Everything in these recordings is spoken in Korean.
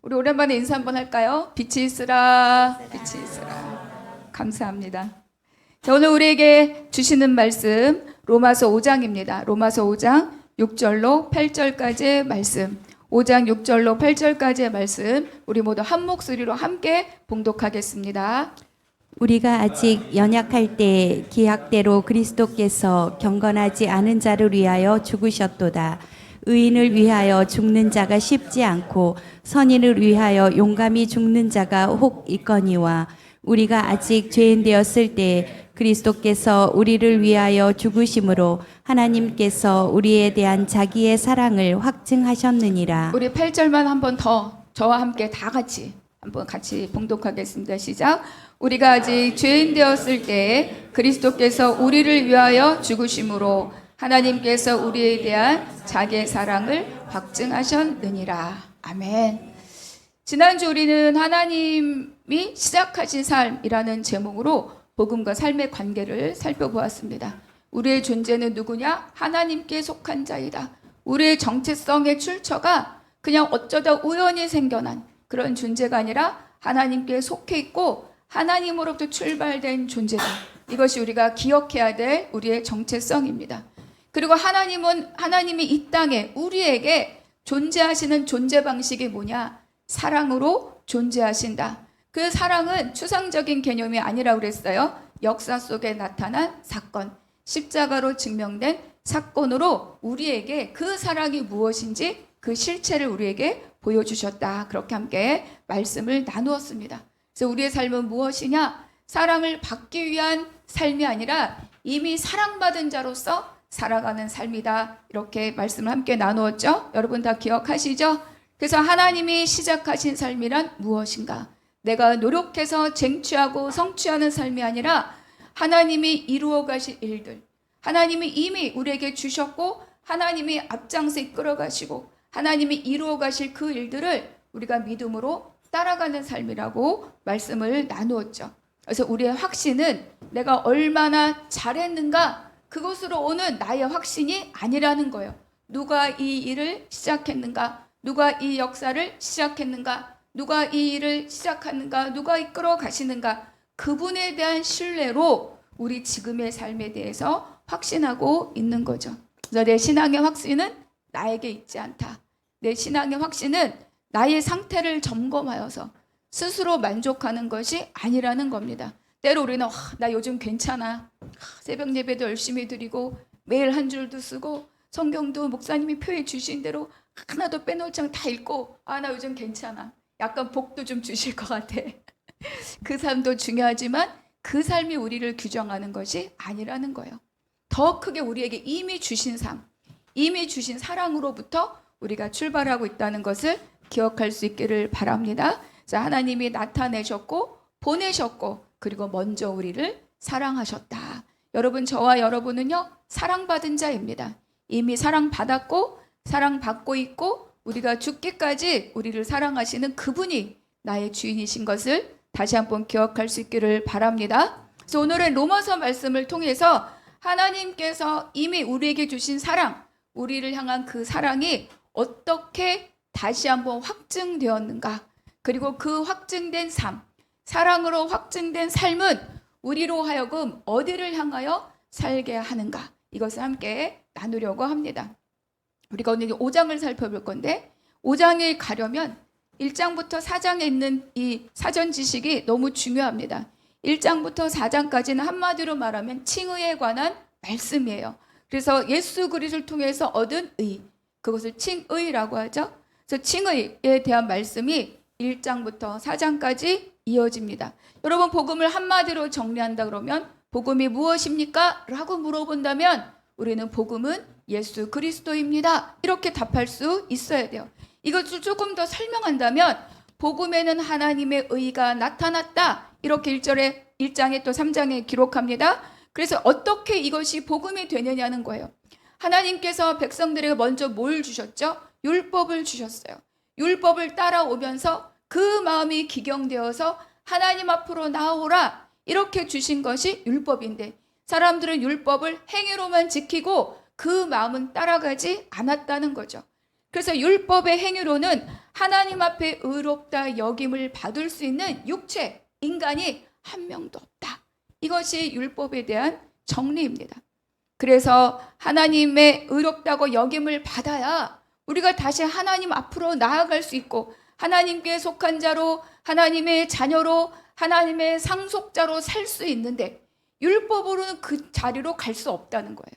우리 오랜만에 인사 한번 할까요? 빛이 있으라, 빛이 있으라. 감사합니다. 자, 오늘 우리에게 주시는 말씀 로마서 5장입니다. 로마서 5장 6절로 8절까지의 말씀. 5장 6절로 8절까지의 말씀 우리 모두 한 목소리로 함께 봉독하겠습니다. 우리가 아직 연약할 때 기약대로 그리스도께서 경건하지 않은 자를 위하여 죽으셨도다. 의인을 위하여 죽는 자가 쉽지 않고 선인을 위하여 용감히 죽는 자가 혹 있거니와 우리가 아직 죄인 되었을 때 그리스도께서 우리를 위하여 죽으심으로 하나님께서 우리에 대한 자기의 사랑을 확증하셨느니라. 우리 8절만 한 번 더 저와 함께 다 같이 한번 같이 봉독하겠습니다. 시작. 우리가 아직 죄인 되었을 때 그리스도께서 우리를 위하여 죽으심으로 하나님께서 우리에 대한 자기의 사랑을 확증하셨느니라. 아멘. 지난주 우리는 하나님이 시작하신 삶이라는 제목으로 복음과 삶의 관계를 살펴보았습니다. 우리의 존재는 누구냐? 하나님께 속한 자이다. 우리의 정체성의 출처가 그냥 어쩌다 우연히 생겨난 그런 존재가 아니라 하나님께 속해 있고 하나님으로부터 출발된 존재다. 이것이 우리가 기억해야 될 우리의 정체성입니다. 그리고 하나님이 이 땅에 우리에게 존재하시는 존재 방식이 뭐냐? 사랑으로 존재하신다. 그 사랑은 추상적인 개념이 아니라 그랬어요. 역사 속에 나타난 사건, 십자가로 증명된 사건으로 우리에게 그 사랑이 무엇인지 그 실체를 우리에게 보여주셨다. 그렇게 함께 말씀을 나누었습니다. 그래서 우리의 삶은 무엇이냐? 사랑을 받기 위한 삶이 아니라 이미 사랑받은 자로서 살아가는 삶이다. 이렇게 말씀을 함께 나누었죠. 여러분 다 기억하시죠? 그래서 하나님이 시작하신 삶이란 무엇인가? 내가 노력해서 쟁취하고 성취하는 삶이 아니라 하나님이 이루어 가실 일들, 하나님이 이미 우리에게 주셨고 하나님이 앞장서 이끌어 가시고 하나님이 이루어 가실 그 일들을 우리가 믿음으로 따라가는 삶이라고 말씀을 나누었죠. 그래서 우리의 확신은 내가 얼마나 잘했는가, 그것으로 오는 나의 확신이 아니라는 거예요. 누가 이 일을 시작했는가, 누가 이 역사를 시작했는가, 누가 이 일을 시작하는가, 누가 이끌어 가시는가, 그분에 대한 신뢰로 우리 지금의 삶에 대해서 확신하고 있는 거죠. 그래서 내 신앙의 확신은 나에게 있지 않다. 내 신앙의 확신은 나의 상태를 점검하여서 스스로 만족하는 것이 아니라는 겁니다. 때로 우리는 나 요즘 괜찮아. 새벽 예배도 열심히 드리고 매일 한 줄도 쓰고 성경도 목사님이 표해 주신 대로 하나도 빼놓지 않고 다 읽고 나 요즘 괜찮아. 약간 복도 좀 주실 것 같아. 그 삶도 중요하지만 그 삶이 우리를 규정하는 것이 아니라는 거예요. 더 크게 우리에게 이미 주신 삶, 이미 주신 사랑으로부터 우리가 출발하고 있다는 것을 기억할 수 있기를 바랍니다. 자, 하나님이 나타내셨고 보내셨고 그리고 먼저 우리를 사랑하셨다. 여러분, 저와 여러분은요, 사랑받은 자입니다. 이미 사랑받았고 사랑받고 있고 우리가 죽기까지 우리를 사랑하시는 그분이 나의 주인이신 것을 다시 한번 기억할 수 있기를 바랍니다. 그래서 오늘은 로마서 말씀을 통해서 하나님께서 이미 우리에게 주신 사랑, 우리를 향한 그 사랑이 어떻게 다시 한번 확증되었는가, 그리고 그 확증된 삶, 사랑으로 확증된 삶은 우리로 하여금 어디를 향하여 살게 하는가, 이것을 함께 나누려고 합니다. 우리가 오늘 5장을 살펴볼 건데 5장에 가려면 1장부터 4장에 있는 이 사전 지식이 너무 중요합니다. 1장부터 4장까지는 한마디로 말하면 칭의에 관한 말씀이에요. 그래서 예수 그리스도를 통해서 얻은 의, 그것을 칭의라고 하죠. 그래서 칭의에 대한 말씀이 1장부터 4장까지 이어집니다. 여러분, 복음을 한마디로 정리한다 그러면 복음이 무엇입니까? 라고 물어본다면 우리는 복음은 예수 그리스도입니다. 이렇게 답할 수 있어야 돼요. 이것을 조금 더 설명한다면 복음에는 하나님의 의가 나타났다. 이렇게 1장에 또 3장에 기록합니다. 그래서 어떻게 이것이 복음이 되느냐는 거예요. 하나님께서 백성들에게 먼저 뭘 주셨죠? 율법을 주셨어요. 율법을 따라오면서 그 마음이 기경되어서 하나님 앞으로 나오라, 이렇게 주신 것이 율법인데 사람들은 율법을 행위로만 지키고 그 마음은 따라가지 않았다는 거죠. 그래서 율법의 행위로는 하나님 앞에 의롭다 여김을 받을 수 있는 육체, 인간이 한 명도 없다. 이것이 율법에 대한 정리입니다. 그래서 하나님의 의롭다고 여김을 받아야 우리가 다시 하나님 앞으로 나아갈 수 있고 하나님께 속한 자로, 하나님의 자녀로, 하나님의 상속자로 살 수 있는데 율법으로는 그 자리로 갈 수 없다는 거예요.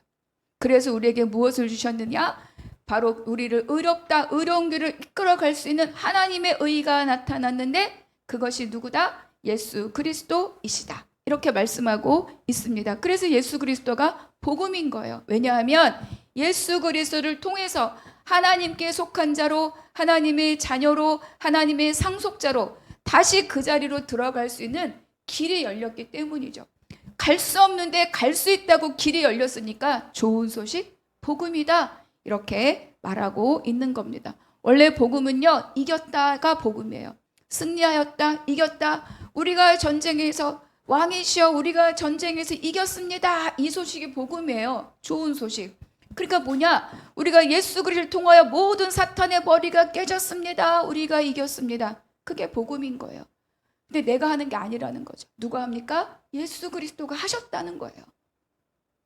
그래서 우리에게 무엇을 주셨느냐? 바로 우리를 의롭다, 의로운 길을 이끌어갈 수 있는 하나님의 의가 나타났는데 그것이 누구다? 예수 그리스도이시다. 이렇게 말씀하고 있습니다. 그래서 예수 그리스도가 복음인 거예요. 왜냐하면 예수 그리스도를 통해서 하나님께 속한 자로, 하나님의 자녀로, 하나님의 상속자로 다시 그 자리로 들어갈 수 있는 길이 열렸기 때문이죠. 갈 수 없는데 갈 수 있다고 길이 열렸으니까 좋은 소식, 복음이다. 이렇게 말하고 있는 겁니다. 원래 복음은요, 이겼다가 복음이에요. 승리하였다, 이겼다. 우리가 전쟁에서 왕이시여 우리가 전쟁에서 이겼습니다. 이 소식이 복음이에요. 좋은 소식. 그러니까 뭐냐? 우리가 예수 그리스도를 통하여 모든 사탄의 머리가 깨졌습니다. 우리가 이겼습니다. 그게 복음인 거예요. 근데 내가 하는 게 아니라는 거죠. 누가 합니까? 예수 그리스도가 하셨다는 거예요.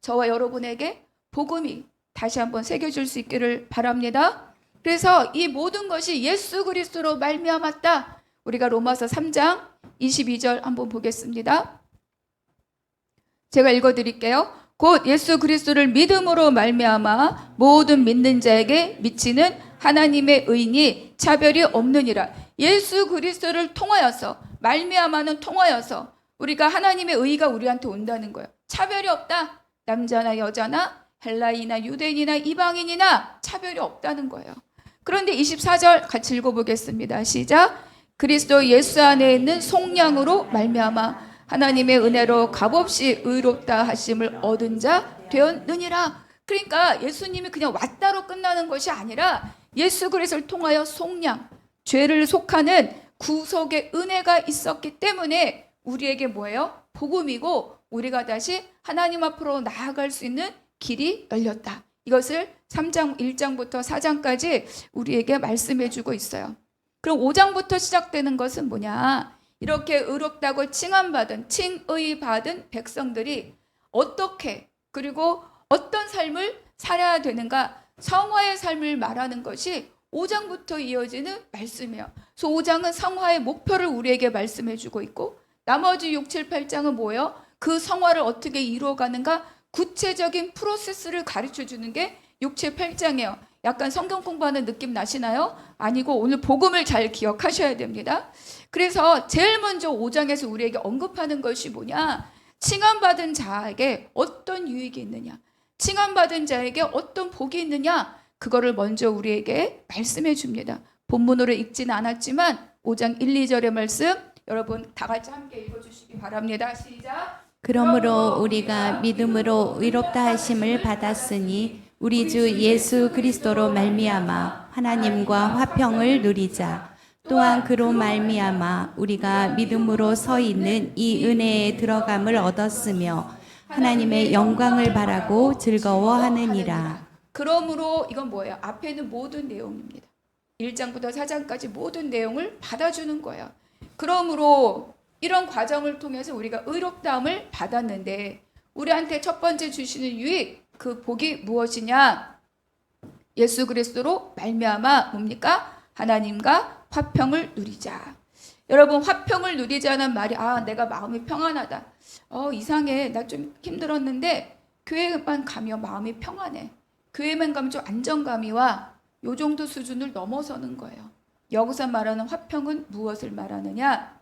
저와 여러분에게 복음이 다시 한번 새겨줄 수 있기를 바랍니다. 그래서 이 모든 것이 예수 그리스도로 말미암았다. 우리가 로마서 3장 22절 한번 보겠습니다. 제가 읽어드릴게요. 곧 예수 그리스도를 믿음으로 말미암아 모든 믿는 자에게 미치는 하나님의 의인이 차별이 없느니라. 예수 그리스도를 통하여서, 말미암아는 통하여서 우리가 하나님의 의가 우리한테 온다는 거예요. 차별이 없다. 남자나 여자나 헬라인이나 유대인이나 이방인이나 차별이 없다는 거예요. 그런데 24절 같이 읽어보겠습니다. 시작. 그리스도 예수 안에 있는 속량으로 말미암아 하나님의 은혜로 값없이 의롭다 하심을 얻은 자 되었느니라. 그러니까 예수님이 그냥 왔다로 끝나는 것이 아니라 예수 그리스도를 통하여 속량, 죄를 속하는 구속의 은혜가 있었기 때문에 우리에게 뭐예요? 복음이고 우리가 다시 하나님 앞으로 나아갈 수 있는 길이 열렸다. 이것을 3장 1장부터 4장까지 우리에게 말씀해 주고 있어요. 그럼 5장부터 시작되는 것은 뭐냐? 이렇게 의롭다고 칭함받은, 칭의 받은 백성들이 어떻게 그리고 어떤 삶을 살아야 되는가? 성화의 삶을 말하는 것이 5장부터 이어지는 말씀이에요. 그래서 5장은 성화의 목표를 우리에게 말씀해 주고 있고 나머지 6, 7, 8장은 뭐예요? 그 성화를 어떻게 이루어가는가? 구체적인 프로세스를 가르쳐 주는 게 6, 7, 8장이에요. 약간 성경 공부하는 느낌 나시나요? 아니고 오늘 복음을 잘 기억하셔야 됩니다. 그래서 제일 먼저 5장에서 우리에게 언급하는 것이 뭐냐? 칭함받은 자에게 어떤 유익이 있느냐? 칭함받은 자에게 어떤 복이 있느냐? 그거를 먼저 우리에게 말씀해 줍니다. 본문으로 읽지는 않았지만 5장 1, 2절의 말씀 여러분 다 같이 함께 읽어주시기 바랍니다. 시작. 그러므로 우리가 믿음으로 의롭다 하심을 받았으니 우리 주 예수 그리스도로 말미암아 하나님과 화평을 누리자. 또한 그로 말미암아 우리가 믿음으로 서 있는 이 은혜에 들어감을 얻었으며 하나님의 영광을 바라고 즐거워하느니라. 그러므로 이건 뭐예요? 앞에는 모든 내용입니다. 1장부터 4장까지 모든 내용을 받아주는 거예요. 그러므로 이런 과정을 통해서 우리가 의롭다함을 받았는데 우리한테 첫 번째 주시는 유익, 그 복이 무엇이냐? 예수 그리스도로 말미암아 뭡니까? 하나님과 화평을 누리자. 여러분 화평을 누리자는 말이 내가 마음이 평안하다. 이상해. 나 좀 힘들었는데 교회만 가면 마음이 평안해. 교회만 가면 좀 안정감이 와. 요 정도 수준을 넘어서는 거예요. 여기서 말하는 화평은 무엇을 말하느냐?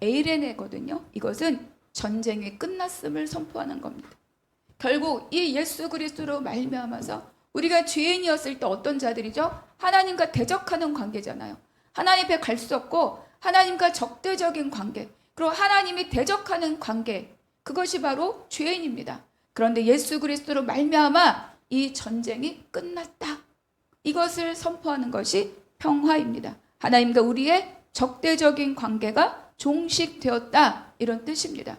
에이레네거든요. 이것은 전쟁이 끝났음을 선포하는 겁니다. 결국 이 예수 그리스도로 말미암아서 우리가 죄인이었을 때 어떤 자들이죠? 하나님과 대적하는 관계잖아요. 하나님 앞에 갈 수 없고 하나님과 적대적인 관계, 그리고 하나님이 대적하는 관계, 그것이 바로 죄인입니다. 그런데 예수 그리스도로 말미암아 이 전쟁이 끝났다. 이것을 선포하는 것이 평화입니다. 하나님과 우리의 적대적인 관계가 종식되었다. 이런 뜻입니다.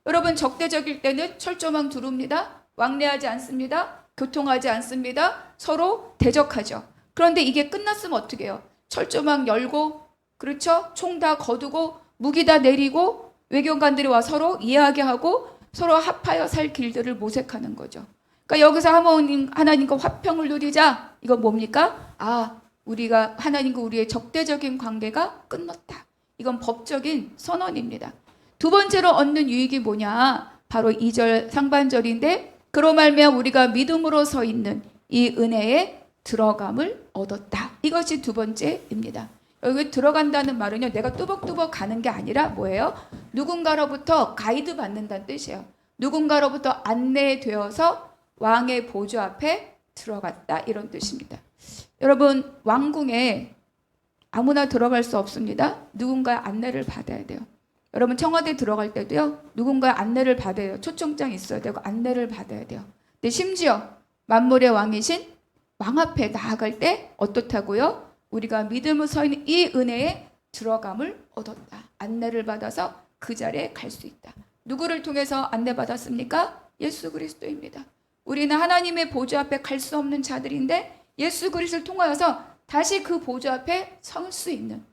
여러분 적대적일 때는 철조망 두릅니다. 왕래하지 않습니다. 교통하지 않습니다. 서로 대적하죠. 그런데 이게 끝났으면 어떻게 해요? 철조망 열고, 그렇죠? 총 다 거두고 무기 다 내리고 외교관들이 와 서로 이야기하고 서로 합하여 살 길들을 모색하는 거죠. 그러니까 여기서 하나님과 화평을 누리자. 이건 뭡니까? 아, 우리가 하나님과 우리의 적대적인 관계가 끝났다. 이건 법적인 선언입니다. 두 번째로 얻는 유익이 뭐냐? 바로 2절 상반절인데, 그로 말미암아 우리가 믿음으로 서 있는 이 은혜에 들어감을 얻었다. 이것이 두 번째입니다. 여기 들어간다는 말은요, 내가 뚜벅뚜벅 가는 게 아니라 뭐예요? 누군가로부터 가이드 받는다는 뜻이에요. 누군가로부터 안내되어서 왕의 보좌 앞에 들어갔다, 이런 뜻입니다. 여러분, 왕궁에 아무나 들어갈 수 없습니다. 누군가의 안내를 받아야 돼요. 여러분, 청와대 들어갈 때도요, 누군가의 안내를 받아야 돼요. 초청장이 있어야 되고 안내를 받아야 돼요. 근데 심지어 만물의 왕이신 왕 앞에 나아갈 때 어떻다고요? 우리가 믿음으로 서 있는 이 은혜에 들어감을 얻었다. 안내를 받아서 그 자리에 갈 수 있다. 누구를 통해서 안내받았습니까? 예수 그리스도입니다. 우리는 하나님의 보좌 앞에 갈 수 없는 자들인데 예수 그리스도를 통하여서 다시 그 보좌 앞에 설 수 있는,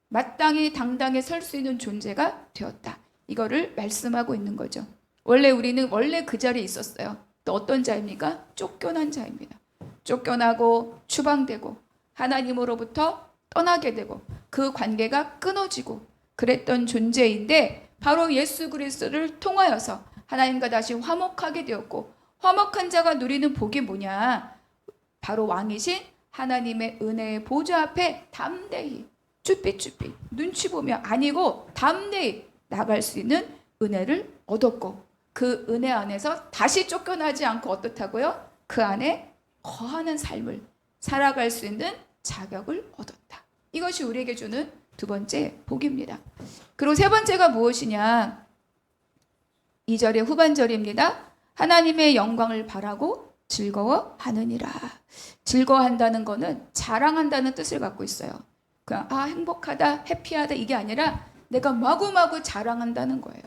마땅히 당당히 설 수 있는 존재가 되었다. 이거를 말씀하고 있는 거죠. 우리는 원래 그 자리에 있었어요. 또 어떤 자입니까? 쫓겨난 자입니다. 쫓겨나고 추방되고 하나님으로부터 떠나게 되고 그 관계가 끊어지고 그랬던 존재인데, 바로 예수 그리스도를 통하여서 하나님과 다시 화목하게 되었고, 화목한 자가 누리는 복이 뭐냐? 바로 왕이신 하나님의 은혜의 보좌 앞에 담대히, 쭈삣쭈삣 눈치 보며 아니고 담대히 나갈 수 있는 은혜를 얻었고, 그 은혜 안에서 다시 쫓겨나지 않고 어떻다고요? 그 안에 거하는 삶을 살아갈 수 있는 자격을 얻었다. 이것이 우리에게 주는 두 번째 복입니다. 그리고 세 번째가 무엇이냐? 2절의 후반절입니다. 하나님의 영광을 바라고 즐거워하느니라. 즐거워한다는 거는 자랑한다는 뜻을 갖고 있어요. 그냥 행복하다, 해피하다 이게 아니라 내가 마구마구 자랑한다는 거예요.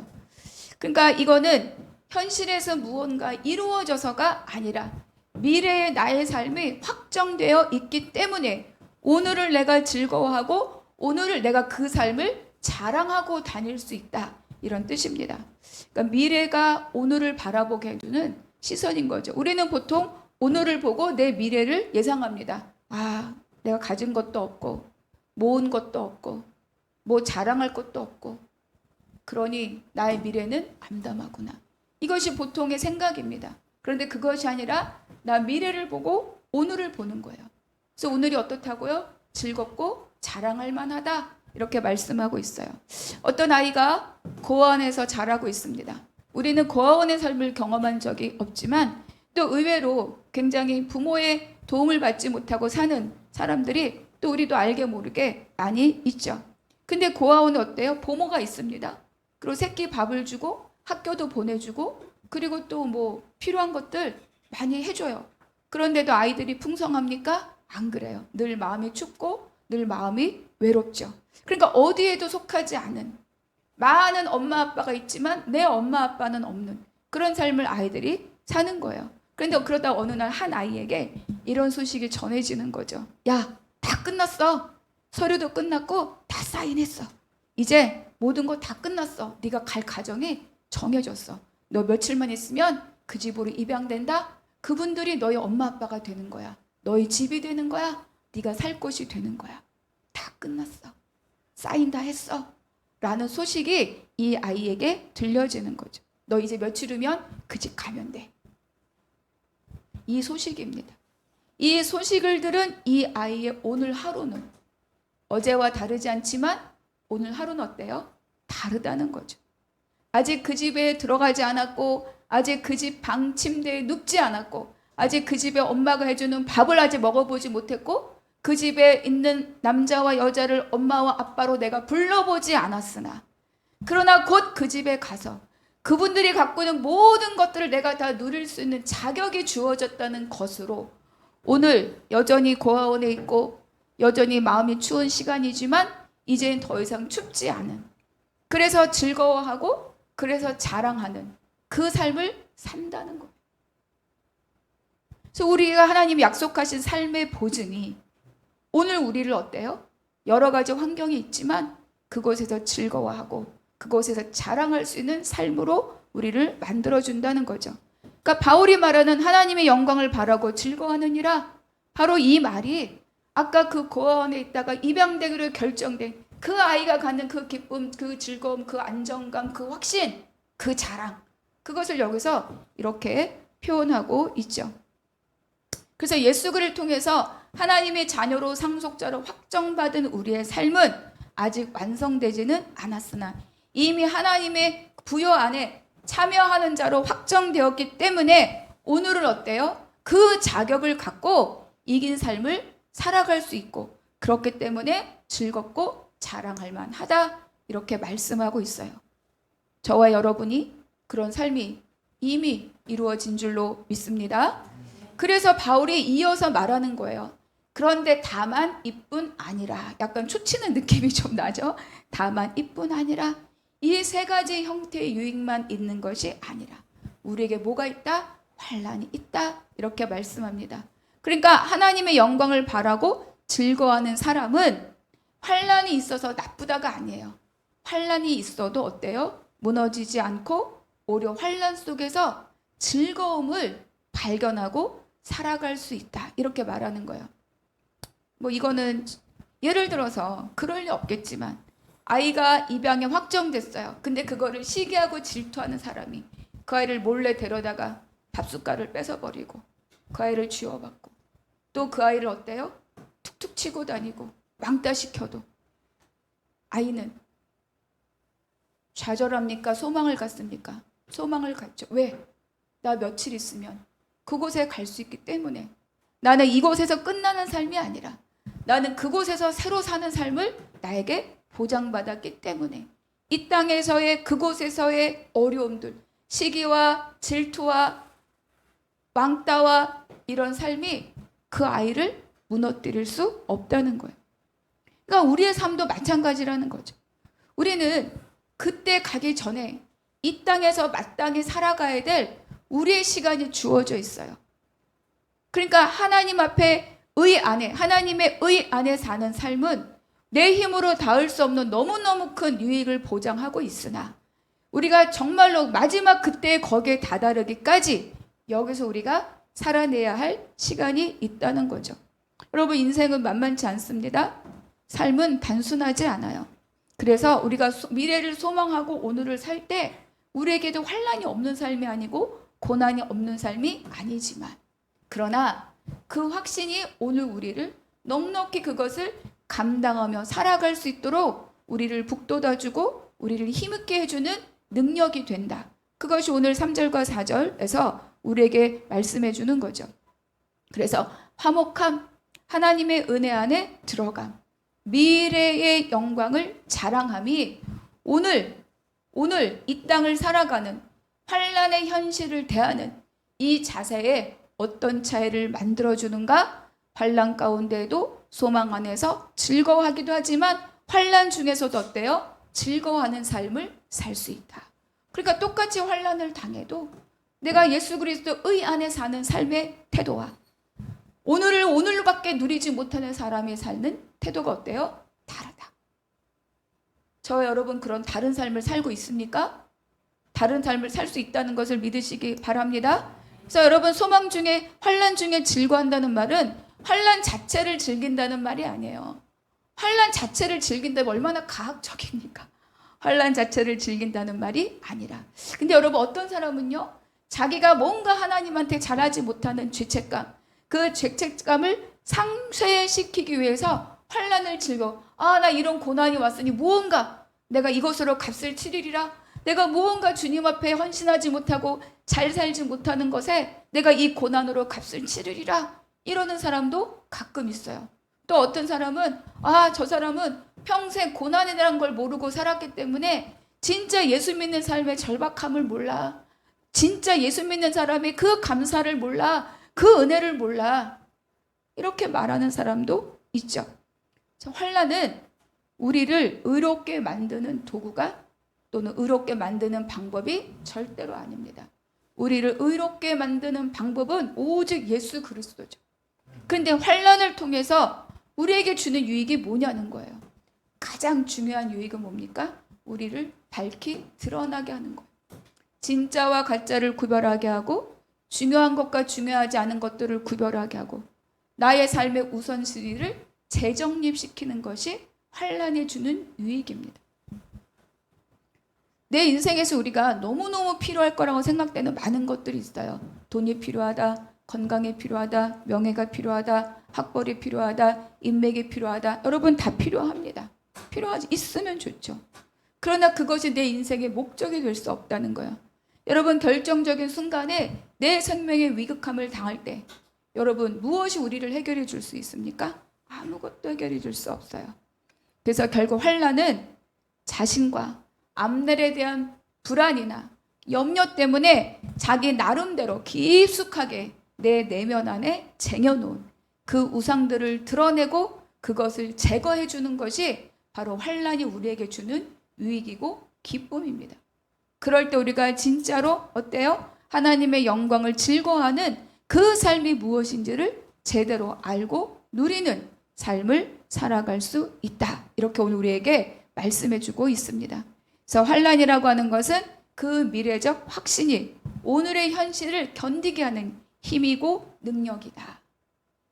그러니까 이거는 현실에서 무언가 이루어져서가 아니라 미래의 나의 삶이 확정되어 있기 때문에 오늘을 내가 즐거워하고 오늘을 내가 그 삶을 자랑하고 다닐 수 있다, 이런 뜻입니다. 그러니까 미래가 오늘을 바라보게 해주는 시선인 거죠. 우리는 보통 오늘을 보고 내 미래를 예상합니다. 내가 가진 것도 없고 모은 것도 없고 뭐 자랑할 것도 없고 그러니 나의 미래는 암담하구나. 이것이 보통의 생각입니다. 그런데 그것이 아니라 나 미래를 보고 오늘을 보는 거예요. 그래서 오늘이 어떻다고요? 즐겁고 자랑할 만하다, 이렇게 말씀하고 있어요. 어떤 아이가 고아원에서 자라고 있습니다. 우리는 고아원의 삶을 경험한 적이 없지만 또 의외로 굉장히 부모의 도움을 받지 못하고 사는 사람들이 또 우리도 알게 모르게 많이 있죠. 근데 고아원은 어때요? 보모가 있습니다. 그리고 새끼 밥을 주고 학교도 보내주고 그리고 또 뭐 필요한 것들 많이 해줘요. 그런데도 아이들이 풍성합니까? 안 그래요. 늘 마음이 춥고 늘 마음이 외롭죠. 그러니까 어디에도 속하지 않은, 많은 엄마 아빠가 있지만 내 엄마 아빠는 없는 그런 삶을 아이들이 사는 거예요. 그런데 그러다 어느 날 한 아이에게 이런 소식이 전해지는 거죠. 야, 다 끝났어. 서류도 끝났고 다 사인했어. 이제 모든 거 다 끝났어. 네가 갈 가정이 정해졌어. 너 며칠만 있으면 그 집으로 입양된다. 그분들이 너희 엄마 아빠가 되는 거야. 너희 집이 되는 거야. 네가 살 곳이 되는 거야. 다 끝났어. 사인 다 했어. 라는 소식이 이 아이에게 들려지는 거죠. 너 이제 며칠 후면 그 집 가면 돼. 이 소식입니다. 이 소식을 들은 이 아이의 오늘 하루는 어제와 다르지 않지만 오늘 하루는 어때요? 다르다는 거죠. 아직 그 집에 들어가지 않았고, 아직 그 집 방 침대에 눕지 않았고, 아직 그 집에 엄마가 해주는 밥을 아직 먹어보지 못했고, 그 집에 있는 남자와 여자를 엄마와 아빠로 내가 불러보지 않았으나, 그러나 곧 그 집에 가서 그분들이 갖고 있는 모든 것들을 내가 다 누릴 수 있는 자격이 주어졌다는 것으로 오늘 여전히 고아원에 있고 여전히 마음이 추운 시간이지만 이제는 더 이상 춥지 않은, 그래서 즐거워하고 그래서 자랑하는 그 삶을 산다는 거예요. 그래서 우리가 하나님이 약속하신 삶의 보증이 오늘 우리를 어때요? 여러 가지 환경이 있지만 그곳에서 즐거워하고 그곳에서 자랑할 수 있는 삶으로 우리를 만들어준다는 거죠. 그러니까 바울이 말하는 하나님의 영광을 바라고 즐거워하느니라, 바로 이 말이 아까 그 고아원에 있다가 입양되기로 결정된 그 아이가 갖는 그 기쁨, 그 즐거움, 그 안정감, 그 확신, 그 자랑, 그것을 여기서 이렇게 표현하고 있죠. 그래서 예수 그리스도를 통해서 하나님의 자녀로 상속자로 확정받은 우리의 삶은 아직 완성되지는 않았으나 이미 하나님의 부여 안에 참여하는 자로 확정되었기 때문에 오늘은 어때요? 그 자격을 갖고 이긴 삶을 살아갈 수 있고, 그렇기 때문에 즐겁고 자랑할 만하다, 이렇게 말씀하고 있어요. 저와 여러분이 그런 삶이 이미 이루어진 줄로 믿습니다. 그래서 바울이 이어서 말하는 거예요. 그런데 다만 이뿐 아니라, 약간 초치는 느낌이 좀 나죠. 다만 이뿐 아니라, 이 세 가지 형태의 유익만 있는 것이 아니라 우리에게 뭐가 있다? 환난이 있다, 이렇게 말씀합니다. 그러니까 하나님의 영광을 바라고 즐거워하는 사람은 환난이 있어서 나쁘다가 아니에요. 환난이 있어도 어때요? 무너지지 않고 오히려 환난 속에서 즐거움을 발견하고 살아갈 수 있다, 이렇게 말하는 거예요. 뭐 이거는 예를 들어서 그럴 리 없겠지만 아이가 입양에 확정됐어요. 근데 그거를 시기하고 질투하는 사람이 그 아이를 몰래 데려다가 밥숟갈을 뺏어버리고 그 아이를 쥐어받고 또 그 아이를 어때요? 툭툭 치고 다니고 왕따 시켜도 아이는 좌절합니까? 소망을 갖습니까? 소망을 갖죠. 왜? 나 며칠 있으면 그곳에 갈 수 있기 때문에. 나는 이곳에서 끝나는 삶이 아니라 나는 그곳에서 새로 사는 삶을 나에게 보장받았기 때문에 이 땅에서의 그곳에서의 어려움들, 시기와 질투와 왕따와 이런 삶이 그 아이를 무너뜨릴 수 없다는 거예요. 그러니까 우리의 삶도 마찬가지라는 거죠. 우리는 그때 가기 전에 이 땅에서 마땅히 살아가야 될 우리의 시간이 주어져 있어요. 그러니까 하나님 앞에 의 안에, 하나님의 의 안에 사는 삶은 내 힘으로 닿을 수 없는 너무너무 큰 유익을 보장하고 있으나 우리가 정말로 마지막 그때에 거기에 다다르기까지 여기서 우리가 살아내야 할 시간이 있다는 거죠. 여러분, 인생은 만만치 않습니다. 삶은 단순하지 않아요. 그래서 우리가 미래를 소망하고 오늘을 살 때 우리에게도 환난이 없는 삶이 아니고 고난이 없는 삶이 아니지만, 그러나 그 확신이 오늘 우리를 넉넉히 그것을 감당하며 살아갈 수 있도록 우리를 북돋아주고 우리를 힘있게 해주는 능력이 된다. 그것이 오늘 3절과 4절에서 우리에게 말씀해 주는 거죠. 그래서 화목함, 하나님의 은혜 안에 들어감, 미래의 영광을 자랑함이 오늘 이 땅을 살아가는 환난의 현실을 대하는 이 자세에 어떤 차이를 만들어주는가? 환난 가운데에도 소망 안에서 즐거워하기도 하지만 환난 중에서도 어때요? 즐거워하는 삶을 살 수 있다. 그러니까 똑같이 환난을 당해도 내가 예수 그리스도의 안에 사는 삶의 태도와 오늘을 오늘밖에 누리지 못하는 사람이 사는 태도가 어때요? 다르다. 저와 여러분 그런 다른 삶을 살고 있습니까? 다른 삶을 살 수 있다는 것을 믿으시기 바랍니다. 그래서 여러분, 소망 중에 환난 중에 즐거워한다는 말은 환난 자체를 즐긴다는 말이 아니에요. 환난 자체를 즐긴다면 얼마나 가학적입니까? 환난 자체를 즐긴다는 말이 아니라. 근데 여러분, 어떤 사람은요, 자기가 뭔가 하나님한테 잘하지 못하는 죄책감, 그 죄책감을 상쇄시키기 위해서 환난을 즐겨. 아, 나 이런 고난이 왔으니 무언가 내가 이것으로 값을 치르리라. 내가 무언가 주님 앞에 헌신하지 못하고 잘 살지 못하는 것에 내가 이 고난으로 값을 치르리라. 이러는 사람도 가끔 있어요. 또 어떤 사람은 저 사람은 평생 고난이라는 걸 모르고 살았기 때문에 진짜 예수 믿는 삶의 절박함을 몰라. 진짜 예수 믿는 사람의 그 감사를 몰라. 그 은혜를 몰라. 이렇게 말하는 사람도 있죠. 환난은 우리를 의롭게 만드는 도구가 또는 의롭게 만드는 방법이 절대로 아닙니다. 우리를 의롭게 만드는 방법은 오직 예수 그리스도죠. 그런데 환난을 통해서 우리에게 주는 유익이 뭐냐는 거예요. 가장 중요한 유익은 뭡니까? 우리를 밝히 드러나게 하는 거예요. 진짜와 가짜를 구별하게 하고, 중요한 것과 중요하지 않은 것들을 구별하게 하고, 나의 삶의 우선순위를 재정립시키는 것이 환난이 주는 유익입니다. 내 인생에서 우리가 너무너무 필요할 거라고 생각되는 많은 것들이 있어요. 돈이 필요하다, 건강이 필요하다, 명예가 필요하다, 학벌이 필요하다, 인맥이 필요하다. 여러분 다 필요합니다. 필요하지 있으면 좋죠. 그러나 그것이 내 인생의 목적이 될 수 없다는 거예요. 여러분 결정적인 순간에 내 생명의 위급함을 당할 때 여러분 무엇이 우리를 해결해 줄 수 있습니까? 아무것도 해결해 줄 수 없어요. 그래서 결국 환난은 자신과 앞날에 대한 불안이나 염려 때문에 자기 나름대로 깊숙하게 내 내면 안에 쟁여놓은 그 우상들을 드러내고 그것을 제거해 주는 것이 바로 환난이 우리에게 주는 유익이고 기쁨입니다. 그럴 때 우리가 진짜로 어때요? 하나님의 영광을 즐거워하는 그 삶이 무엇인지를 제대로 알고 누리는 삶을 살아갈 수 있다. 이렇게 오늘 우리에게 말씀해 주고 있습니다. 그래서 환난이라고 하는 것은 그 미래적 확신이 오늘의 현실을 견디게 하는 힘이고 능력이다.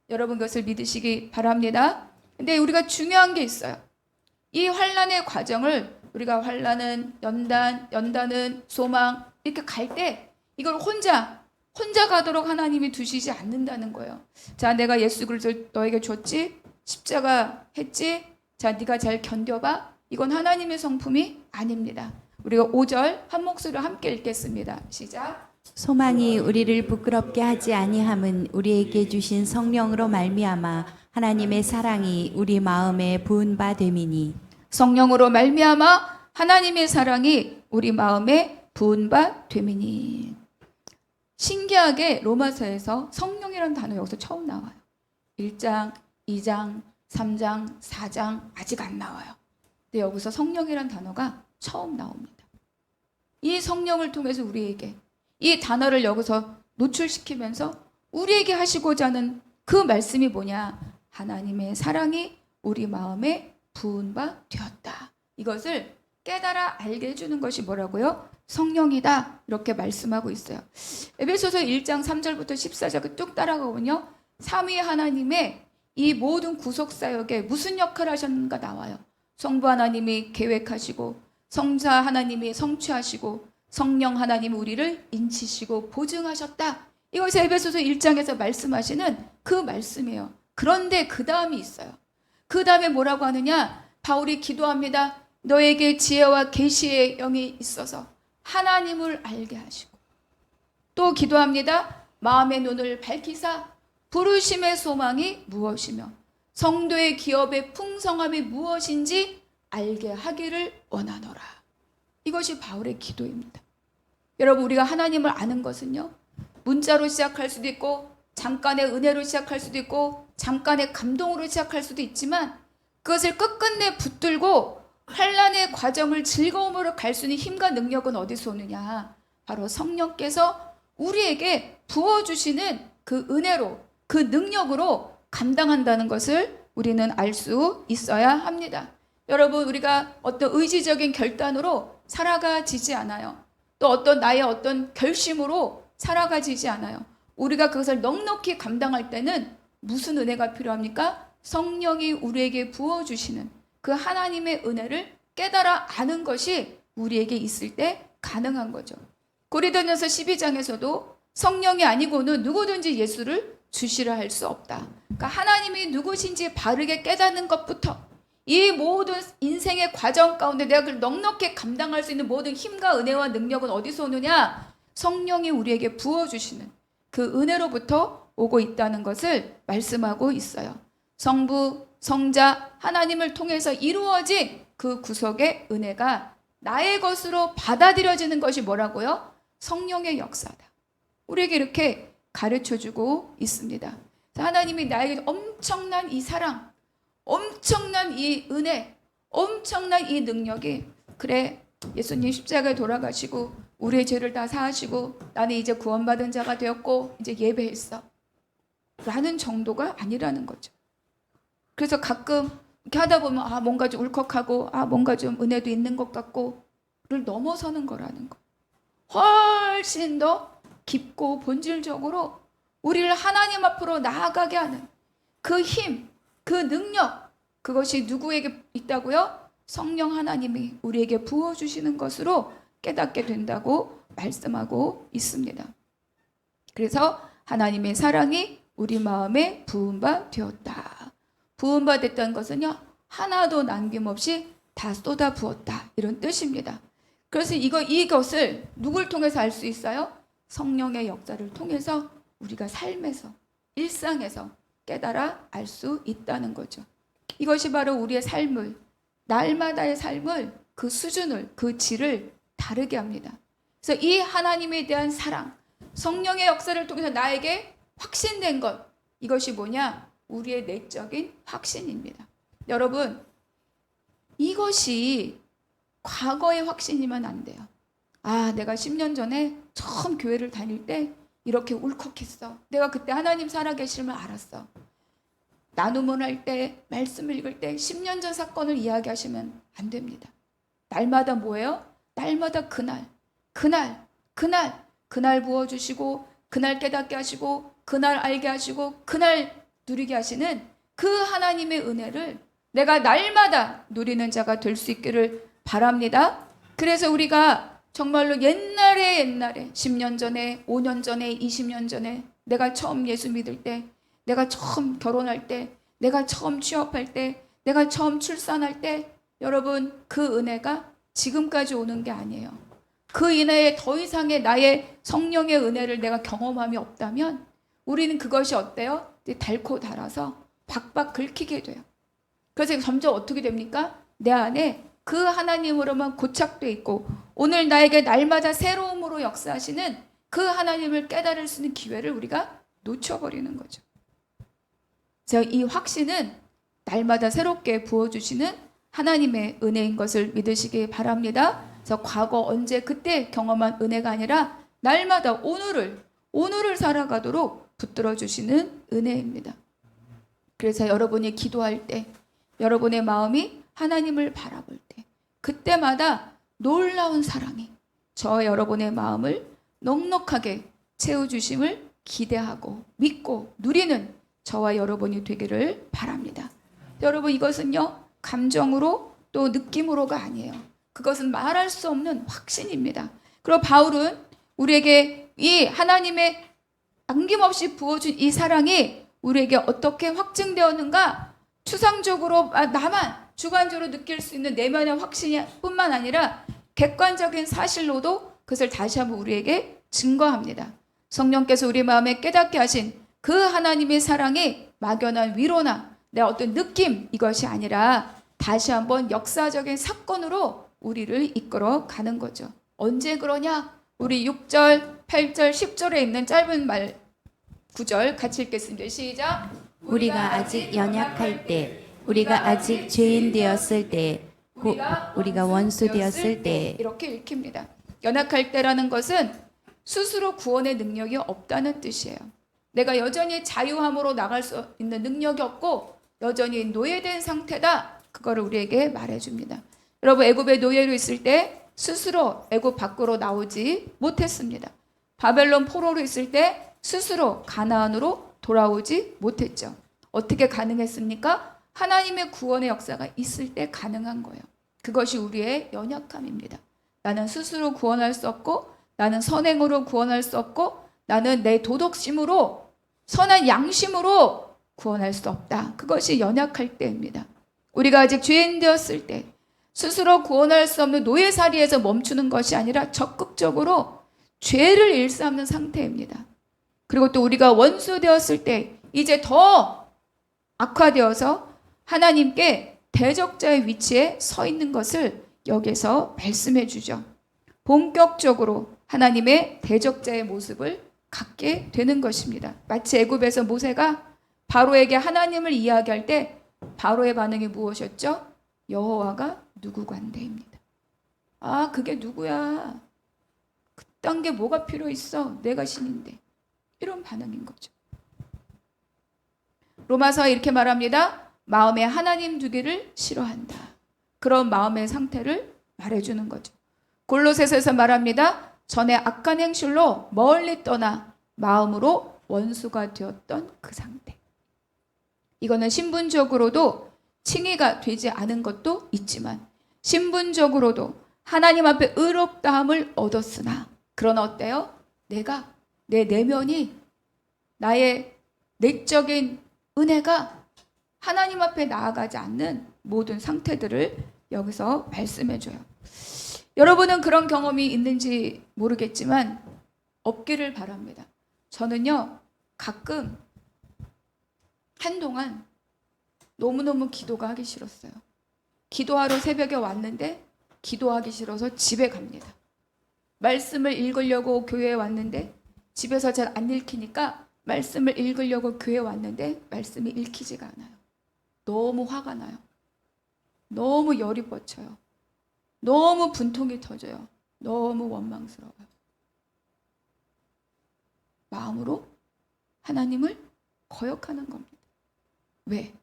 여러분 그것을 믿으시기 바랍니다. 근데 우리가 중요한 게 있어요. 이 환난의 과정을 우리가 환난은 연단은 소망 이렇게 갈 때 이걸 혼자 가도록 하나님이 두시지 않는다는 거예요. 자, 내가 예수 그리스도를 너에게 줬지, 십자가 했지, 자, 네가 잘 견뎌봐. 이건 하나님의 성품이 아닙니다. 우리가 5절 한 목소리로 함께 읽겠습니다. 시작. 소망이 우리를 부끄럽게 하지 아니함은 우리에게 주신 성령으로 말미암아 하나님의 사랑이 우리 마음에 부은 바 됨이니. 성령으로 말미암아 하나님의 사랑이 우리 마음에 부은 바 됨이니. 신기하게 로마서에서 성령이라는 단어 여기서 처음 나와요. 1장, 2장, 3장, 4장 아직 안 나와요. 근데 여기서 성령이라는 단어가 처음 나옵니다. 이 성령을 통해서 우리에게 이 단어를 여기서 노출시키면서 우리에게 하시고자 하는 그 말씀이 뭐냐? 하나님의 사랑이 우리 마음에 부은 바 되었다. 이것을 깨달아 알게 해주는 것이 뭐라고요? 성령이다. 이렇게 말씀하고 있어요. 에베소서 1장 3절부터 14절 쭉 따라가보면요. 삼위 하나님의 이 모든 구속사역에 무슨 역할을 하셨는가 나와요. 성부 하나님이 계획하시고 성자 하나님이 성취하시고 성령 하나님이 우리를 인치시고 보증하셨다. 이것이 에베소서 1장에서 말씀하시는 그 말씀이에요. 그런데 그 다음이 있어요. 그 다음에 뭐라고 하느냐? 바울이 기도합니다. 너에게 지혜와 계시의 영이 있어서 하나님을 알게 하시고, 또 기도합니다. 마음의 눈을 밝히사 부르심의 소망이 무엇이며 성도의 기업의 풍성함이 무엇인지 알게 하기를 원하노라. 이것이 바울의 기도입니다. 여러분 우리가 하나님을 아는 것은요, 문자로 시작할 수도 있고 잠깐의 은혜로 시작할 수도 있고 잠깐의 감동으로 시작할 수도 있지만 그것을 끝끝내 붙들고 환난의 과정을 즐거움으로 갈 수 있는 힘과 능력은 어디서 오느냐? 바로 성령께서 우리에게 부어주시는 그 은혜로, 그 능력으로 감당한다는 것을 우리는 알 수 있어야 합니다. 여러분 우리가 어떤 의지적인 결단으로 살아가지지 않아요. 또 어떤 나의 어떤 결심으로 살아가지지 않아요. 우리가 그것을 넉넉히 감당할 때는 무슨 은혜가 필요합니까? 성령이 우리에게 부어주시는 그 하나님의 은혜를 깨달아 아는 것이 우리에게 있을 때 가능한 거죠. 고린도전서 12장에서도 성령이 아니고는 누구든지 예수를 주시라 할 수 없다. 그러니까 하나님이 누구신지 바르게 깨닫는 것부터 이 모든 인생의 과정 가운데 내가 그걸 넉넉히 감당할 수 있는 모든 힘과 은혜와 능력은 어디서 오느냐? 성령이 우리에게 부어주시는 그 은혜로부터 오고 있다는 것을 말씀하고 있어요. 성부, 성자, 하나님을 통해서 이루어진 그 구속의 은혜가 나의 것으로 받아들여지는 것이 뭐라고요? 성령의 역사다. 우리에게 이렇게 가르쳐주고 있습니다. 하나님이 나에게 엄청난 이 사랑, 엄청난 이 은혜, 엄청난 이 능력이, 그래 예수님 십자가에 돌아가시고 우리의 죄를 다 사하시고 나는 이제 구원받은 자가 되었고 이제 예배했어 라는 정도가 아니라는 거죠. 그래서 가끔 이렇게 하다 보면 뭔가 좀 울컥하고 뭔가 좀 은혜도 있는 것 같고를 넘어서는 거라는 거. 훨씬 더 깊고 본질적으로 우리를 하나님 앞으로 나아가게 하는 그 힘, 그 능력, 그것이 누구에게 있다고요? 성령 하나님이 우리에게 부어주시는 것으로 깨닫게 된다고 말씀하고 있습니다. 그래서 하나님의 사랑이 우리 마음에 부은 바 되었다. 부은 바 됐다는 것은요, 하나도 남김없이 다 쏟아 부었다, 이런 뜻입니다. 그래서 이것을 누굴 통해서 알 수 있어요? 성령의 역사를 통해서 우리가 삶에서, 일상에서 깨달아 알 수 있다는 거죠. 이것이 바로 우리의 삶을, 날마다의 삶을, 그 수준을, 그 질을 다르게 합니다. 그래서 이 하나님에 대한 사랑, 성령의 역사를 통해서 나에게 확신된 것, 이것이 뭐냐? 우리의 내적인 확신입니다. 여러분, 이것이 과거의 확신이면 안 돼요. 내가 10년 전에 처음 교회를 다닐 때 이렇게 울컥했어. 내가 그때 하나님 살아계심을 알았어. 나눔을 할 때, 말씀을 읽을 때 10년 전 사건을 이야기하시면 안 됩니다. 날마다 뭐예요? 날마다 그날 부어주시고, 그날 깨닫게 하시고, 그날 알게 하시고, 그날 누리게 하시는 그 하나님의 은혜를 내가 날마다 누리는 자가 될 수 있기를 바랍니다. 그래서 우리가 정말로 옛날에 10년 전에, 5년 전에, 20년 전에 내가 처음 예수 믿을 때, 내가 처음 결혼할 때, 내가 처음 취업할 때, 내가 처음 출산할 때, 여러분, 그 은혜가 지금까지 오는 게 아니에요. 그 은혜에 더 이상의 나의 성령의 은혜를 내가 경험함이 없다면 우리는 그것이 어때요? 달고 달아서 박박 긁히게 돼요. 그래서 점점 어떻게 됩니까? 내 안에 그 하나님으로만 고착돼 있고, 오늘 나에게 날마다 새로움으로 역사하시는 그 하나님을 깨달을 수 있는 기회를 우리가 놓쳐버리는 거죠. 그래서 이 확신은 날마다 새롭게 부어주시는 하나님의 은혜인 것을 믿으시기 바랍니다. 그래서 과거 언제 그때 경험한 은혜가 아니라 날마다 오늘을 살아가도록 붙들어 주시는 은혜입니다. 그래서 여러분이 기도할 때, 여러분의 마음이 하나님을 바라볼 때, 그때마다 놀라운 사랑이 저 여러분의 마음을 넉넉하게 채워주심을 기대하고 믿고 누리는 저와 여러분이 되기를 바랍니다. 여러분, 이것은요, 감정으로 또 느낌으로가 아니에요. 그것은 말할 수 없는 확신입니다. 그리고 바울은 우리에게 이 하나님의 아낌없이 부어준 이 사랑이 우리에게 어떻게 확증되었는가, 추상적으로 나만 주관적으로 느낄 수 있는 내면의 확신이 뿐만 아니라 객관적인 사실로도 그것을 다시 한번 우리에게 증거합니다. 성령께서 우리 마음에 깨닫게 하신 그 하나님의 사랑이 막연한 위로나 내 어떤 느낌, 이것이 아니라 다시 한번 역사적인 사건으로 우리를 이끌어 가는 거죠. 언제 그러냐? 우리 6절, 8절, 10절에 있는 짧은 말 9절 같이 읽겠습니다. 시작. 우리가 아직 연약할 때, 우리가 아직 죄인 되었을 때, 우리가 원수 되었을 때, 이렇게 읽힙니다. 연약할 때라는 것은 스스로 구원의 능력이 없다는 뜻이에요. 내가 여전히 자유함으로 나갈 수 있는 능력이 없고 여전히 노예된 상태다. 그거를 우리에게 말해줍니다. 여러분, 애굽의 노예로 있을 때 스스로 애굽 밖으로 나오지 못했습니다. 바벨론 포로로 있을 때 스스로 가나안으로 돌아오지 못했죠. 어떻게 가능했습니까? 하나님의 구원의 역사가 있을 때 가능한 거예요. 그것이 우리의 연약함입니다. 나는 스스로 구원할 수 없고, 나는 선행으로 구원할 수 없고, 나는 내 도덕심으로, 선한 양심으로 구원할 수 없다. 그것이 연약할 때입니다. 우리가 아직 죄인 되었을 때 스스로 구원할 수 없는 노예살이에서 멈추는 것이 아니라 적극적으로 죄를 일삼는 상태입니다. 그리고 또 우리가 원수 되었을 때 이제 더 악화되어서 하나님께 대적자의 위치에 서 있는 것을 여기서 말씀해 주죠. 본격적으로 하나님의 대적자의 모습을 갖게 되는 것입니다. 마치 애굽에서 모세가 바로에게 하나님을 이야기할 때 바로의 반응이 무엇이었죠? 여호와가 누구간대입니다. 그게 누구야? 딴 게 뭐가 필요 있어? 내가 신인데. 이런 반응인 거죠. 로마서에 이렇게 말합니다. 마음에 하나님 두기를 싫어한다. 그런 마음의 상태를 말해주는 거죠. 골로새서에서 말합니다. 전에 악한 행실로 멀리 떠나 마음으로 원수가 되었던 그 상태. 이거는 신분적으로도 칭의가 되지 않은 것도 있지만 신분적으로도 하나님 앞에 의롭다함을 얻었으나 그러나 어때요? 내가 내 내면이 나의 내적인 은혜가 하나님 앞에 나아가지 않는 모든 상태들을 여기서 말씀해줘요. 여러분은 그런 경험이 있는지 모르겠지만 없기를 바랍니다. 저는요 가끔 한동안 너무너무 기도가 하기 싫었어요. 기도하러 새벽에 왔는데 기도하기 싫어서 집에 갑니다. 말씀을 읽으려고 교회에 왔는데 집에서 잘 안 읽히니까 말씀을 읽으려고 교회에 왔는데 말씀이 읽히지가 않아요. 너무 화가 나요. 너무 열이 뻗쳐요. 너무 분통이 터져요. 너무 원망스러워요. 마음으로 하나님을 거역하는 겁니다. 왜?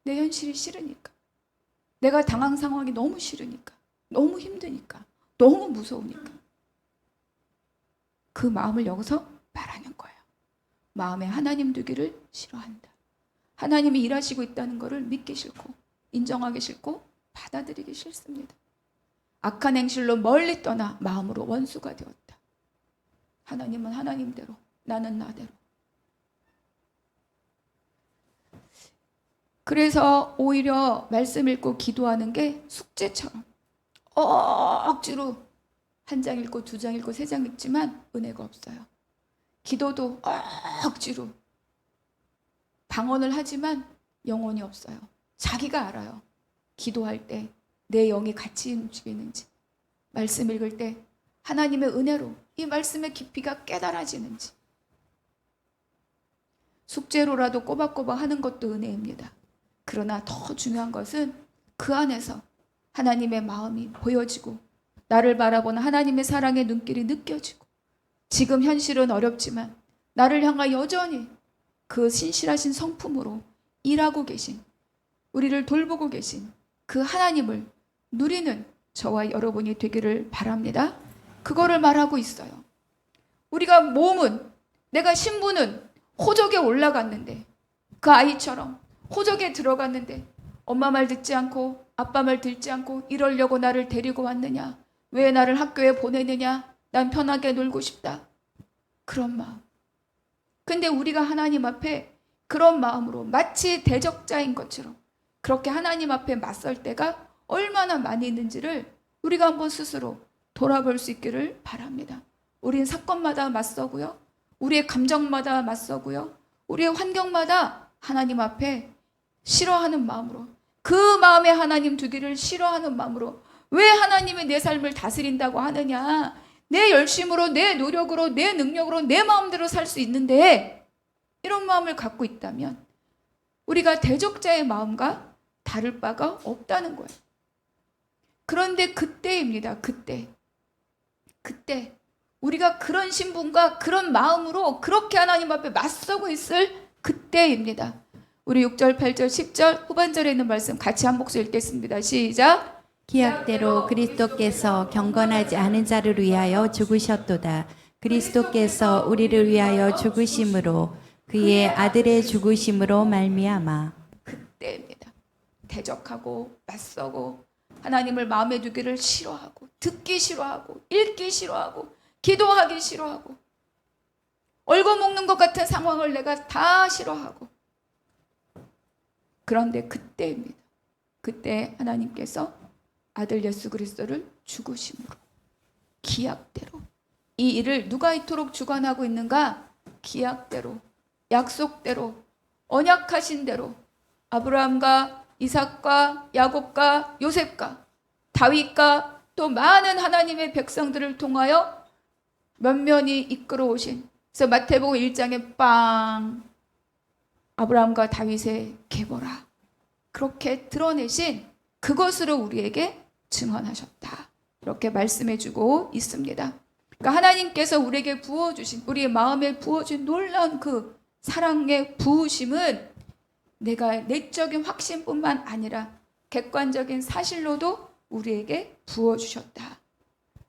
내 현실이 싫으니까. 내가 당한 상황이 너무 싫으니까. 너무 힘드니까. 너무 무서우니까. 그 마음을 여기서 말하는 거예요. 마음에 하나님 두기를 싫어한다. 하나님이 일하시고 있다는 것을 믿기 싫고 인정하기 싫고 받아들이기 싫습니다. 악한 행실로 멀리 떠나 마음으로 원수가 되었다. 하나님은 하나님대로, 나는 나대로. 그래서 오히려 말씀 읽고 기도하는 게 숙제처럼 억지로 한 장 읽고 두 장 읽고 세 장 읽지만 은혜가 없어요. 기도도 억지로 방언을 하지만 영혼이 없어요. 자기가 알아요. 기도할 때 내 영이 같이 움직이는지, 말씀 읽을 때 하나님의 은혜로 이 말씀의 깊이가 깨달아지는지. 숙제로라도 꼬박꼬박 하는 것도 은혜입니다. 그러나 더 중요한 것은 그 안에서 하나님의 마음이 보여지고 나를 바라보는 하나님의 사랑의 눈길이 느껴지고 지금 현실은 어렵지만 나를 향하 여전히 그 신실하신 성품으로 일하고 계신, 우리를 돌보고 계신 그 하나님을 누리는 저와 여러분이 되기를 바랍니다. 그거를 말하고 있어요. 우리가 몸은, 내가 신부는 호적에 올라갔는데 그 아이처럼 호적에 들어갔는데 엄마 말 듣지 않고 아빠 말 듣지 않고 이러려고 나를 데리고 왔느냐? 왜 나를 학교에 보내느냐? 난 편하게 놀고 싶다. 그런 마음. 근데 우리가 하나님 앞에 그런 마음으로 마치 대적자인 것처럼 그렇게 하나님 앞에 맞설 때가 얼마나 많이 있는지를 우리가 한번 스스로 돌아볼 수 있기를 바랍니다. 우린 사건마다 맞서고요. 우리의 감정마다 맞서고요. 우리의 환경마다 하나님 앞에 싫어하는 마음으로, 그 마음에 하나님 두기를 싫어하는 마음으로, 왜 하나님이 내 삶을 다스린다고 하느냐? 내 열심으로, 내 노력으로, 내 능력으로, 내 마음대로 살 수 있는데 이런 마음을 갖고 있다면 우리가 대적자의 마음과 다를 바가 없다는 거예요. 그런데 그때입니다. 그때 우리가 그런 신분과 그런 마음으로 그렇게 하나님 앞에 맞서고 있을 그때입니다. 우리 6절, 8절, 10절 후반절에 있는 말씀 같이 한 목소리 읽겠습니다. 시작. 기약대로 그리스도께서 경건하지 않은 자를 위하여 죽으셨도다. 그리스도께서 우리를 위하여 죽으심으로 그의 아들의 죽으심으로 말미암아. 그때입니다. 대적하고 맞서고 하나님을 마음에 두기를 싫어하고 듣기 싫어하고 읽기 싫어하고 기도하기 싫어하고 얼거먹는 것 같은 상황을 내가 다 싫어하고, 그런데 그때입니다. 그때 하나님께서 아들 예수 그리스도를 죽으심으로 기약대로, 이 일을 누가 이토록 주관하고 있는가? 기약대로, 약속대로, 언약하신 대로 아브라함과 이삭과 야곱과 요셉과 다윗과 또 많은 하나님의 백성들을 통하여 면면히 이끌어 오신, 그래서 마태복음 1장에 빵 아브라함과 다윗의 계보라 그렇게 드러내신 그것으로 우리에게 증언하셨다. 이렇게 말씀해주고 있습니다. 그러니까 하나님께서 우리에게 부어주신, 우리의 마음에 부어준 놀라운 그 사랑의 부으심은 내가 내적인 확신뿐만 아니라 객관적인 사실로도 우리에게 부어주셨다.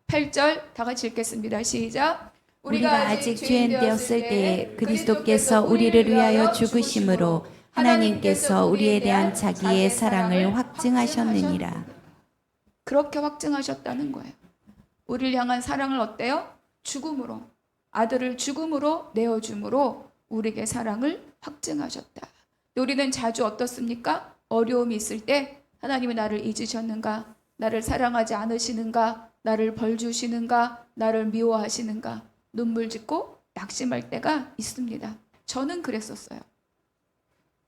8절 다 같이 읽겠습니다. 시작. 우리가 아직 죄인 되었을 때에 그리스도께서 우리를 위하여 죽으심으로 하나님께서 우리에 대한 자기의 사랑을 확증하셨느니라. 그렇게 확증하셨다는 거예요. 우리를 향한 사랑을 어때요? 죽음으로, 아들을 죽음으로 내어줌으로 우리에게 사랑을 확증하셨다. 우리는 자주 어떻습니까? 어려움이 있을 때 하나님이 나를 잊으셨는가? 나를 사랑하지 않으시는가? 나를 벌 주시는가? 나를 미워하시는가? 눈물 짓고 낙심할 때가 있습니다. 저는 그랬었어요.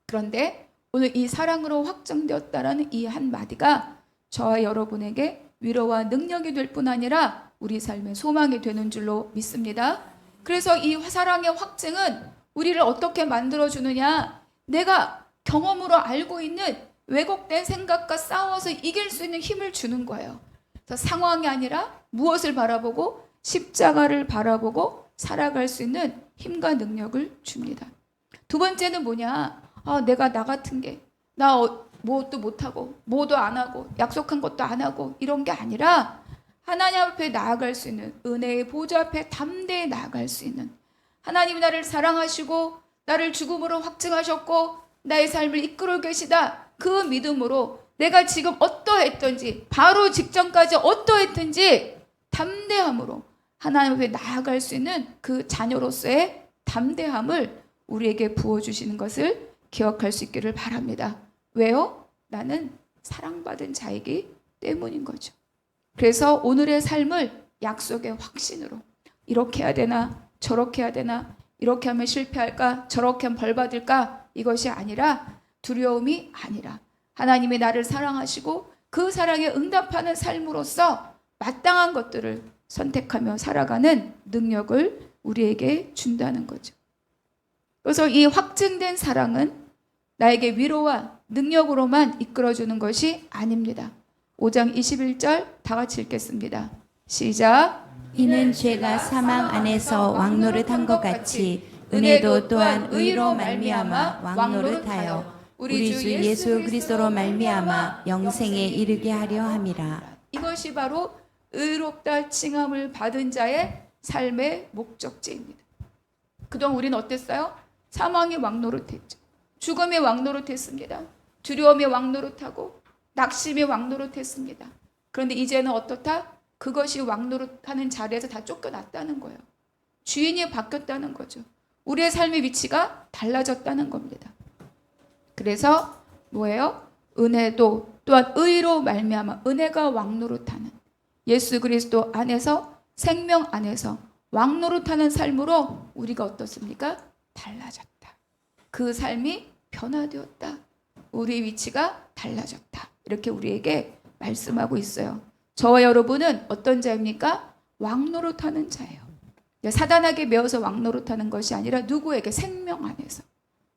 그런데 오늘 이 사랑으로 확정되었다라는 이 한마디가 저와 여러분에게 위로와 능력이 될 뿐 아니라 우리 삶의 소망이 되는 줄로 믿습니다. 그래서 이 사랑의 확증은 우리를 어떻게 만들어주느냐? 내가 경험으로 알고 있는 왜곡된 생각과 싸워서 이길 수 있는 힘을 주는 거예요. 그래서 상황이 아니라 무엇을 바라보고 십자가를 바라보고 살아갈 수 있는 힘과 능력을 줍니다. 두 번째는 뭐냐? 내가 나 같은 게, 나 뭐도 못하고 뭐도 안 하고 약속한 것도 안 하고 이런 게 아니라 하나님 앞에 나아갈 수 있는, 은혜의 보좌 앞에 담대히 나아갈 수 있는, 하나님이 나를 사랑하시고 나를 죽음으로 확증하셨고 나의 삶을 이끌어 계시다. 그 믿음으로 내가 지금 어떠했던지, 바로 직전까지 어떠했든지 담대함으로 하나님 앞에 나아갈 수 있는 그 자녀로서의 담대함을 우리에게 부어주시는 것을 기억할 수 있기를 바랍니다. 왜요? 나는 사랑받은 자이기 때문인 거죠. 그래서 오늘의 삶을 약속의 확신으로, 이렇게 해야 되나 저렇게 해야 되나, 이렇게 하면 실패할까 저렇게 하면 벌 받을까, 이것이 아니라, 두려움이 아니라 하나님이 나를 사랑하시고 그 사랑에 응답하는 삶으로서 마땅한 것들을 선택하며 살아가는 능력을 우리에게 준다는 거죠. 그래서 이 확증된 사랑은 나에게 위로와 능력으로만 이끌어주는 것이 아닙니다. 5장 21절 다 같이 읽겠습니다. 시작. 이는 죄가 사망 안에서 왕노릇한 것 같이 은혜도 또한 의로 말미암아 왕노릇하여 우리 주 예수 그리스도로 말미암아 영생에 이르게 하려 함이라. 이것이 바로 의롭다 칭함을 받은 자의 삶의 목적지입니다. 그동안 우리는 어땠어요? 사망의 왕노릇했죠. 죽음의 왕노릇했습니다. 두려움의 왕노릇하고 낙심의 왕노릇했습니다. 그런데 이제는 어떻다? 그것이 왕노릇하는 자리에서 다 쫓겨났다는 거예요. 주인이 바뀌었다는 거죠. 우리의 삶의 위치가 달라졌다는 겁니다. 그래서 뭐예요? 은혜도 또한 의로 말미암아, 은혜가 왕노릇하는, 예수 그리스도 안에서, 생명 안에서 왕노릇하는 삶으로 우리가 어떻습니까? 달라졌다. 그 삶이 변화되었다. 우리의 위치가 달라졌다. 이렇게 우리에게 말씀하고 있어요. 저와 여러분은 어떤 자입니까? 왕노릇하는 자예요. 사단에게 매어서 왕노릇하는 것이 아니라 누구에게? 생명 안에서,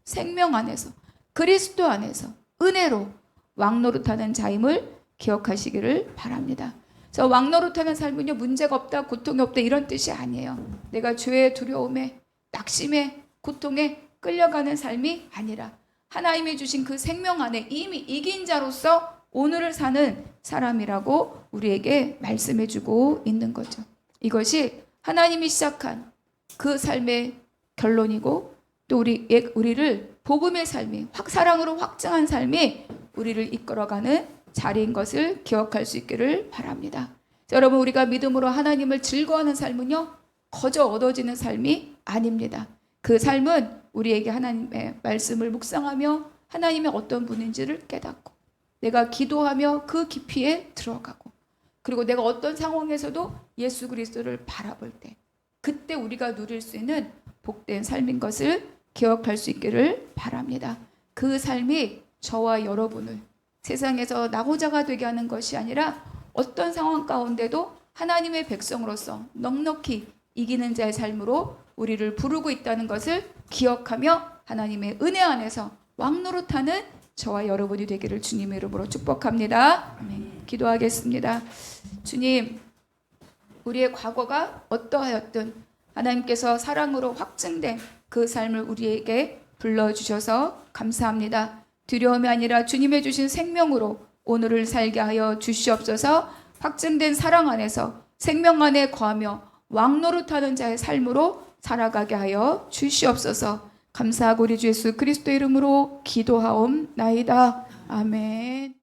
생명 안에서, 그리스도 안에서 은혜로 왕노릇하는 자임을 기억하시기를 바랍니다. 저 왕노릇하는 삶은요, 문제가 없다, 고통이 없다 이런 뜻이 아니에요. 내가 죄의 두려움에, 낙심에, 고통에 끌려가는 삶이 아니라 하나님이 주신 그 생명 안에 이미 이긴 자로서 오늘을 사는 사람이라고 우리에게 말씀해주고 있는 거죠. 이것이 하나님이 시작한 그 삶의 결론이고, 또 우리를 복음의 삶이, 사랑으로 확증한 삶이 우리를 이끌어가는 자리인 것을 기억할 수 있기를 바랍니다. 여러분, 우리가 믿음으로 하나님을 즐거워하는 삶은요, 거저 얻어지는 삶이 아닙니다. 그 삶은 우리에게 하나님의 말씀을 묵상하며 하나님의 어떤 분인지를 깨닫고, 내가 기도하며 그 깊이에 들어가고, 그리고 내가 어떤 상황에서도 예수 그리스도를 바라볼 때, 그때 우리가 누릴 수 있는 복된 삶인 것을 기억할 수 있기를 바랍니다. 그 삶이 저와 여러분을 세상에서 나고자가 되게 하는 것이 아니라 어떤 상황 가운데도 하나님의 백성으로서 넉넉히 이기는 자의 삶으로 우리를 부르고 있다는 것을 기억하며 하나님의 은혜 안에서 왕노릇하는 저와 여러분이 되기를 주님의 이름으로 축복합니다. 아멘. 기도하겠습니다. 주님, 우리의 과거가 어떠하였든 하나님께서 사랑으로 확증된 그 삶을 우리에게 불러주셔서 감사합니다. 두려움이 아니라 주님의 주신 생명으로 오늘을 살게 하여 주시옵소서. 확증된 사랑 안에서 생명 안에 거하며 왕노릇하는 자의 삶으로 살아가게 하여 주시옵소서. 감사하고 우리 주 예수 그리스도 이름으로 기도하옵나이다. 아멘.